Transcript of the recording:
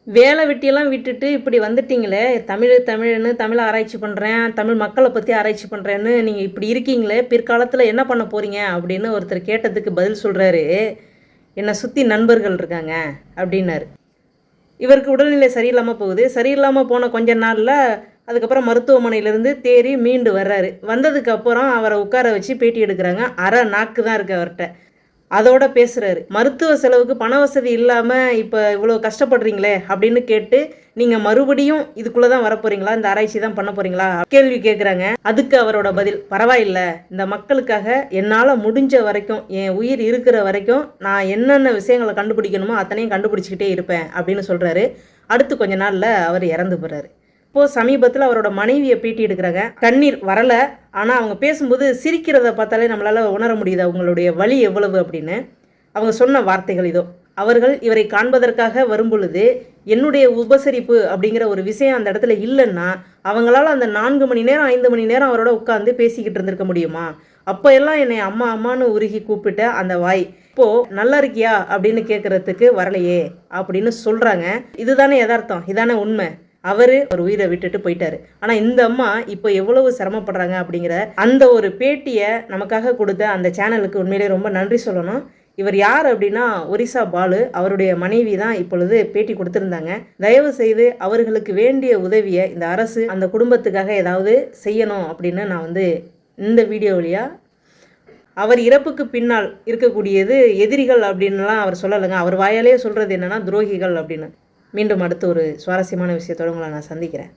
வேலை வெட்டியெல்லாம் விட்டுட்டு இப்படி வந்துட்டீங்களே, தமிழ்னு தமிழ ஆராய்ச்சி பண்ணுறேன், தமிழ் மக்களை பற்றி ஆராய்ச்சி பண்ணுறேன்னு நீங்கள் இப்படி இருக்கீங்களே, பிற்காலத்தில் என்ன பண்ண போகிறீங்க அப்படின்னு ஒருத்தர் கேட்டதுக்கு பதில் சொல்கிறாரு, என்னை சுற்றி நண்பர்கள் இருக்காங்க அப்படின்னாரு. இவருக்கு உடல்நிலை சரியில்லாமல் போகுது. சரியில்லாமல் போன கொஞ்ச நாளில் அதுக்கப்புறம் மருத்துவமனையிலேருந்து தேறி மீண்டு வர்றாரு. வந்ததுக்கப்புறம் அவரை உட்கார வச்சு பேட்டி எடுக்கிறாங்க. அரை நாக்கு தான் இருக்குது அவர்கிட்ட. அதோட பேசுகிறாரு. மருத்துவ செலவுக்கு பண வசதி இல்லாமல் இப்போ இவ்வளோ கஷ்டப்படுறீங்களே அப்படின்னு கேட்டு, நீங்கள் மறுபடியும் இதுக்குள்ளே தான் வரப்போகிறீங்களா, இந்த ஆராய்ச்சி தான் பண்ண போகிறீங்களா கேள்வி கேட்குறாங்க. அதுக்கு அவரோட பதில், பரவாயில்ல, இந்த மக்களுக்காக என்னால் முடிஞ்ச வரைக்கும், என் உயிர் இருக்கிற வரைக்கும் நான் என்னென்ன விஷயங்களை கண்டுபிடிக்கணுமோ அத்தனையும் கண்டுபிடிச்சிக்கிட்டே இருப்பேன் அப்படின்னு சொல்கிறாரு. அடுத்து கொஞ்ச நாளில் அவர் இறந்து போகிறாரு. இப்போது சமீபத்தில் அவரோட மனைவியை பேட்டி எடுக்கிறாங்க. கண்ணீர் வரலை, ஆனால் அவங்க பேசும்போது சிரிக்கிறத பார்த்தாலே நம்மளால் உணர முடியுது அவங்களுடைய வலி எவ்வளவு அப்படின்னு. அவங்க சொன்ன வார்த்தைகள் இதோ. அவர்கள் இவரை காண்பதற்காக வரும்பொழுது என்னுடைய உபசரிப்பு அப்படிங்கிற ஒரு விஷயம் அந்த இடத்துல இல்லைன்னா அவங்களால அந்த 4 மணி நேரம் 5 மணி நேரம் அவரோட உட்காந்து பேசிக்கிட்டு இருந்திருக்க முடியுமா? அப்போ எல்லாம் என்னை அம்மா அம்மானு உருகி கூப்பிட்ட அந்த வாய் இப்போது நல்லா இருக்கியா அப்படின்னு கேட்குறதுக்கு வரலையே அப்படின்னு சொல்கிறாங்க. இதுதானே யதார்த்தம், இதானே உண்மை. அவர் உயிரை விட்டுட்டு போயிட்டாரு. ஆனால் இந்த அம்மா இப்போ எவ்வளவு சிரமப்படுறாங்க அப்படிங்கிற அந்த ஒரு பேட்டியை நமக்காக கொடுத்த அந்த சேனலுக்கு உண்மையிலே ரொம்ப நன்றி சொல்லணும். இவர் யார் அப்படின்னா ஒரிசா பாலு, அவருடைய மனைவி தான் இப்பொழுது பேட்டி கொடுத்துருந்தாங்க. தயவு செய்து அவர்களுக்கு வேண்டிய உதவியை இந்த அரசு அந்த குடும்பத்துக்காக ஏதாவது செய்யணும் அப்படின்னு நான் இந்த வீடியோ வழியாக. அவர் இறப்புக்கு பின்னால் இருக்கக்கூடியது எதிரிகள் அப்படின்லாம் அவர் சொல்லலைங்க. அவர் வாயாலே சொல்கிறது என்னென்னா துரோகிகள் அப்படின்னு. மீண்டும் அடுத்த ஒரு சுவாரஸ்யமான விஷயத்தோடு உங்களை நான் சந்திக்கிறேன்.